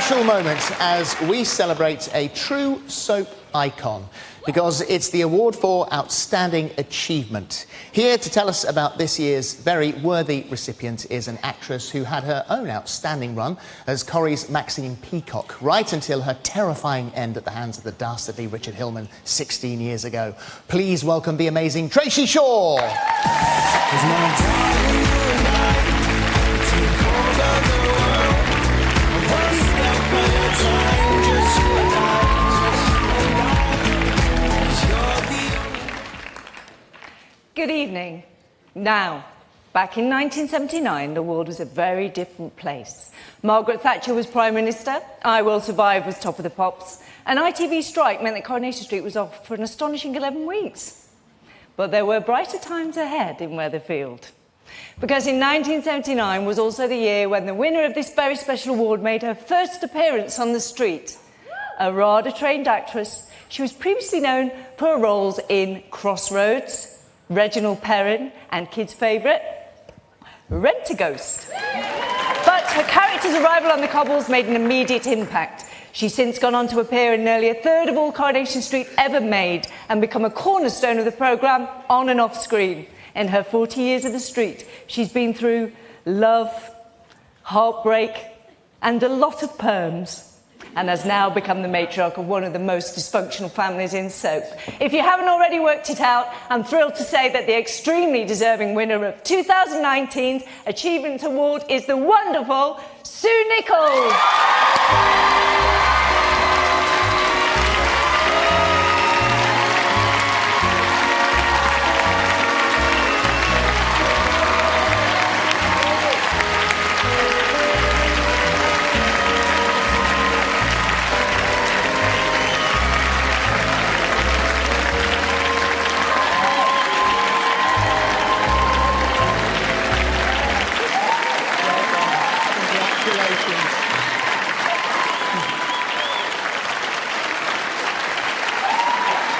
special moment as we celebrate a true soap icon, because it's the award for Outstanding Achievement. Here to tell us about this year's very worthy recipient is an actress who had her own outstanding run as Corrie's Maxine Peacock, right until her terrifying end at the hands of the dastardly Richard Hillman 16 years ago. Please welcome the amazing Tracy Shaw. Good evening. Now, back in 1979, the world was a very different place. Margaret Thatcher was Prime Minister, I Will Survive was top of the pops, and ITV strike meant that Coronation Street was off for an astonishing 11 weeks. But there were brighter times ahead in Weatherfield. Because in 1979 was also the year when the winner of this very special award made her first appearance on the street. A RADA-trained actress, she was previously known for her roles in Crossroads, Reginald Perrin, and kids' favourite, Rent-A-Ghost. But her character's arrival on the cobbles made an immediate impact. She's since gone on to appear in nearly a third of all Coronation Street ever made and become a cornerstone of the programme on and off screen. In her 40 years of the street, she's been through love, heartbreak, and a lot of perms, and has now become the matriarch of one of the most dysfunctional families in soap. If you haven't already worked it out, I'm thrilled to say that the extremely deserving winner of 2019's Achievement Award is the wonderful Sue Nicholls.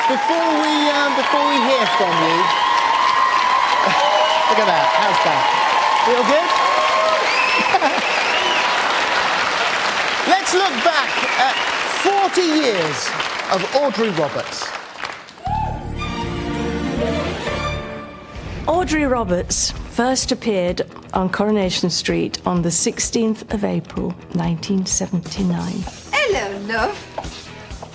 Before we hear from you, look at that, how's that? Feel good? Let's look back at 40 years of Audrey Roberts. Audrey Roberts first appeared on Coronation Street on the 16th of April, 1979. Hello, love.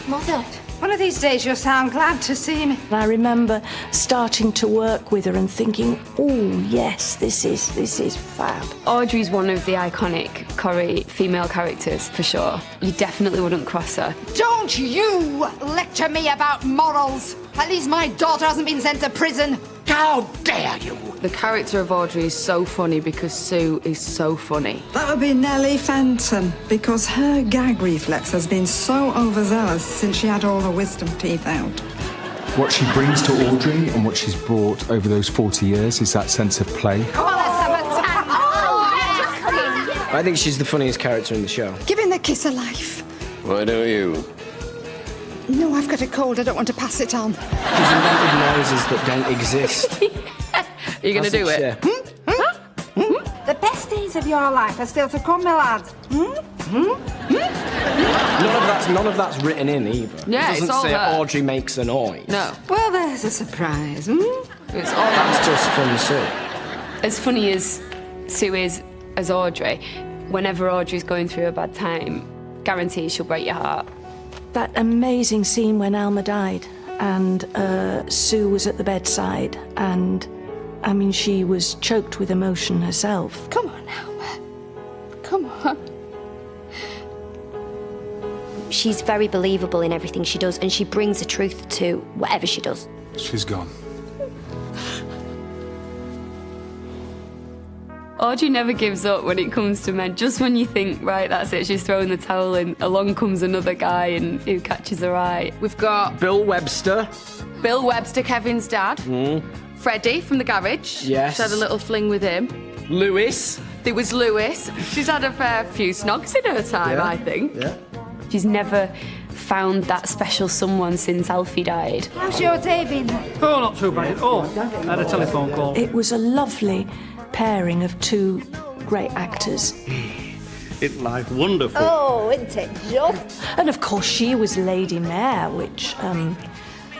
Mother. One of these days you'll sound glad to see me. I remember starting to work with her and thinking, oh, yes, this is fab. Audrey's one of the iconic Corrie female characters, for sure. You definitely wouldn't cross her. Don't you lecture me about morals. At least my daughter hasn't been sent to prison. How dare you? The character of Audrey is so funny because Sue is so funny. That would be Nellie Fenton, because her gag reflex has been so overzealous since she had all the wisdom teeth out. What she brings to Audrey and what she's brought over those 40 years is that sense of play. Come on, let's have a tap. Oh, yes. I think she's the funniest character in the show. Giving the kiss a life. Why don't you? No, I've got a cold. I don't want to pass it on. She's invented noises that don't exist. Are you going to do it? The best days of your life are still to come, my lad. None of that's written in either. Yeah, it doesn't it's all say her. Audrey makes a noise. No. Well, there's a surprise. It's all That's just from Sue. As funny as Sue is as Audrey, whenever Audrey's going through a bad time, guarantee she'll break your heart. That amazing scene when Alma died and Sue was at the bedside and, I mean, she was choked with emotion herself. Come on, Alma. Come on. She's very believable in everything she does, and she brings the truth to whatever she does. She's gone. Audrey never gives up when it comes to men. Just when you think, right, that's it, she's throwing the towel in, along comes another guy and who catches her eye. We've got Bill Webster. Bill Webster, Kevin's dad. Freddie from the garage. Yes. She had a little fling with him. Lewis. There was Lewis. She's had a fair few snogs in her time, I think. Yeah. She's never found that special someone since Alfie died. How's your day been? Oh, not too bad at all. I had a telephone call. It was a lovely pairing of two great actors. It's like wonderful. Oh, isn't it just? And of course, she was Lady Mayor, which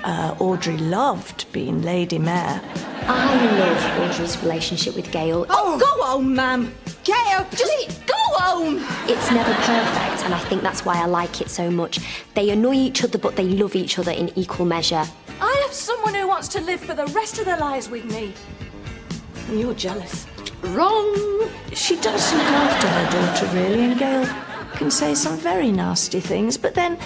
Audrey loved being Lady Mayor. I love Audrey's relationship with Gail. Oh, go home, ma'am. Gail, just go home. It's never perfect, and I think that's why I like it so much. They annoy each other, but they love each other in equal measure. I have someone who wants to live for the rest of their lives with me. And you're jealous. Wrong. She does look after her daughter, really, and Gail can say some very nasty things, but then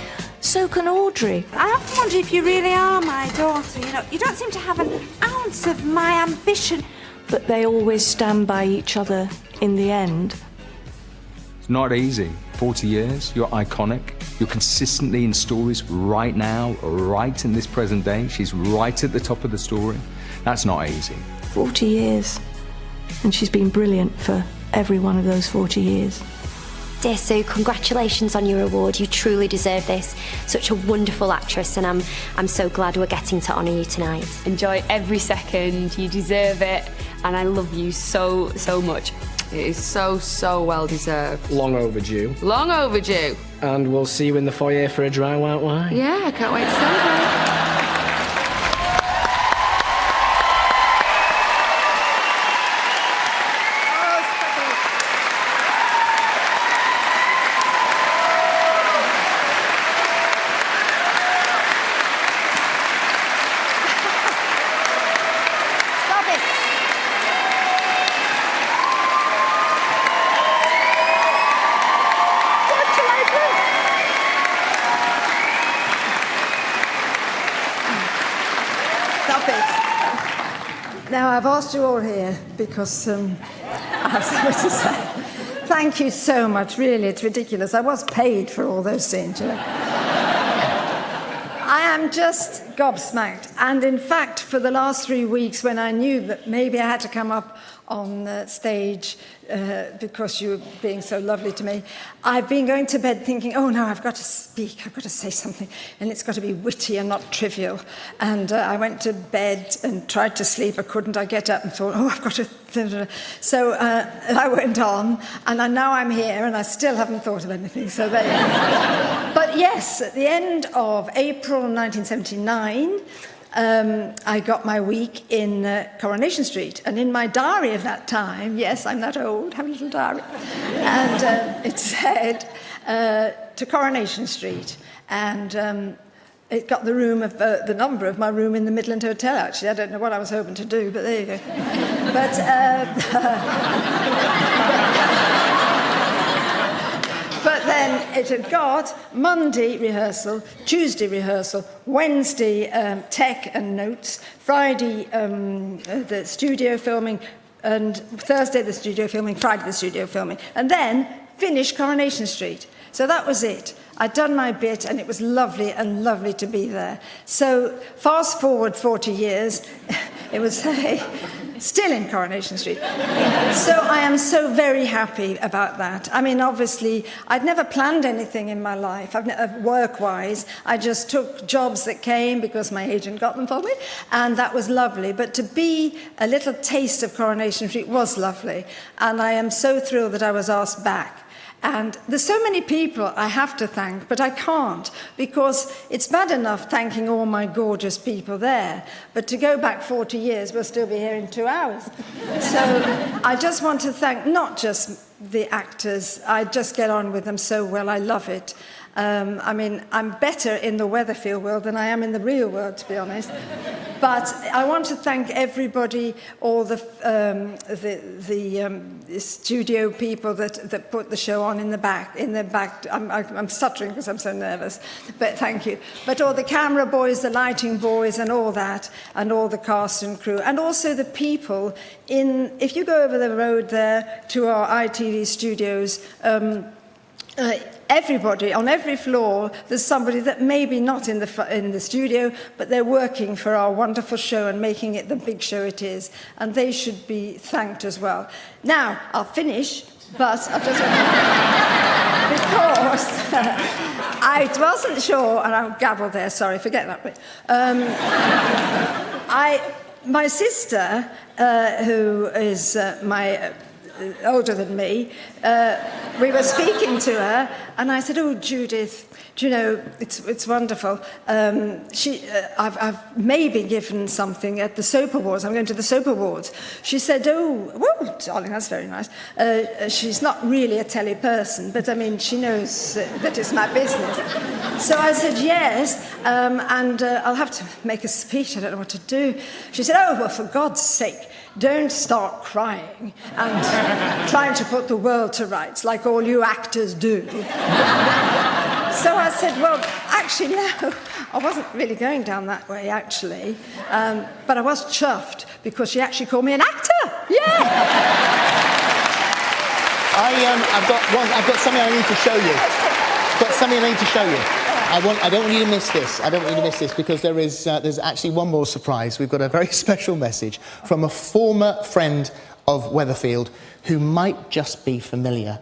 so can Audrey. I often wonder if you really are my daughter. You know, you don't seem to have an ounce of my ambition. But they always stand by each other in the end. It's not easy. 40 years, you're iconic. You're consistently in stories right now, right in this present day. She's right at the top of the story. That's not easy. 40 years. And she's been brilliant for every one of those 40 years. Dear Sue, congratulations on your award. You truly deserve this. Such a wonderful actress, and I'm so glad we're getting to honour you tonight. Enjoy every second. You deserve it, and I love you so, so much. It is so, so well deserved. Long overdue. Long overdue. And we'll see you in the foyer for a dry white wine. Yeah, I can't wait to celebrate. Now, I've asked you all here because I have something to say. Thank you so much, really, it's ridiculous. I was paid for all those scenes, you know. I am just gobsmacked. And in fact, for the last 3 weeks, when I knew that maybe I had to come up on stage because you were being so lovely to me, I've been going to bed thinking, oh no, I've got to speak, I've got to say something, and it's got to be witty and not trivial. And I went to bed and tried to sleep, I couldn't. I get up and thought, oh, I've got to... So I went on, and now I'm here, and I still haven't thought of anything, so there you go. But yes, at the end of April 1979, I got my week in Coronation Street, and in my diary of that time, yes, I'm that old, have a little diary, and it said to Coronation Street, and it got the room of the number of my room in the Midland Hotel. Actually, I don't know what I was hoping to do, but there you go. But but then it had got Monday rehearsal, Tuesday rehearsal, Wednesday tech and notes, Friday the studio filming, and Thursday the studio filming, Friday the studio filming, and then finish Coronation Street. So that was it. I'd done my bit, and it was lovely and lovely to be there. So fast forward 40 years, it was still in Coronation Street. So I am so very happy about that. I mean, obviously, I'd never planned anything in my life, work-wise. I just took jobs that came because my agent got them for me, and that was lovely. But to be a little taste of Coronation Street was lovely, and I am so thrilled that I was asked back. And there's so many people I have to thank, but I can't, because it's bad enough thanking all my gorgeous people there, but to go back 40 years, we'll still be here in 2 hours. So I just want to thank not just the actors, I just get on with them so well, I love it. I mean, I'm better in the Weatherfield world than I am in the real world, to be honest. But I want to thank everybody, all the studio people that put the show on in the back. I'm stuttering because I'm so nervous, but thank you. But all the camera boys, the lighting boys, and all that, and all the cast and crew, and also the people in. If you go over the road there to our ITV studios. Everybody, on every floor, there's somebody that maybe not in the studio, but they're working for our wonderful show and making it the big show it is, and they should be thanked as well. Now, I'll finish, but I'll just... because I wasn't sure, and I'll gabble there, sorry, forget that bit. My sister, who is my older than me, we were speaking to her, and I said, "Oh, Judith, do you know, it's wonderful. I've maybe given something at the Soap Awards. I'm going to the Soap Awards." She said, "Oh, well, darling, that's very nice." She's not really a telly person, but I mean, she knows that it's my business. So I said, "Yes, and I'll have to make a speech. I don't know what to do." She said, "Oh, well, for God's sake, don't start crying and trying to put the world to rights like all you actors do." So I said, "Well, actually, no, I wasn't really going down that way, actually. But I was chuffed because she actually called me an actor. Yeah!" I've got something I need to show you. I don't want you to miss this. I don't want you to miss this because there's actually one more surprise. We've got a very special message from a former friend of Weatherfield who might just be familiar.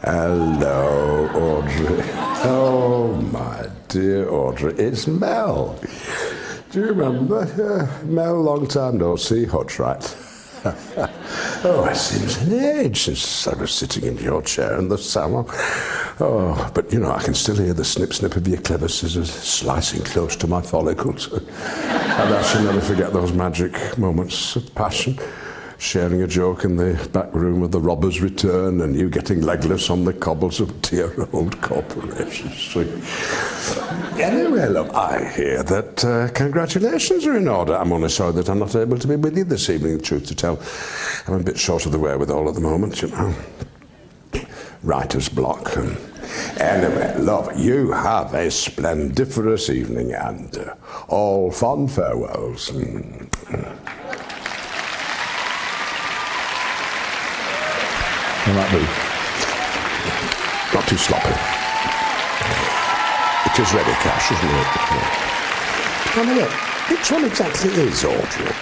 Hello, Audrey. Oh, my dear Audrey, it's Mel. Do you remember? Mel, long time no see, Hutch, right? Oh, it seems an age since I was sitting in your chair in the salon. Oh, but, you know, I can still hear the snip-snip of your clever scissors slicing close to my follicles. And I shall never forget those magic moments of passion. Sharing a joke in the back room of the Robbers' Return and you getting legless on the cobbles of dear old Coronation Street. Anyway, look, I hear that congratulations are in order. I'm only sorry that I'm not able to be with you this evening, the truth to tell. I'm a bit short of the wherewithal at the moment, you know. Writer's block. Anyway, love, you have a splendiferous evening and all fond farewells. How might be? Not too sloppy. It is ready cash, isn't it? Now, look, which one exactly is Audrey?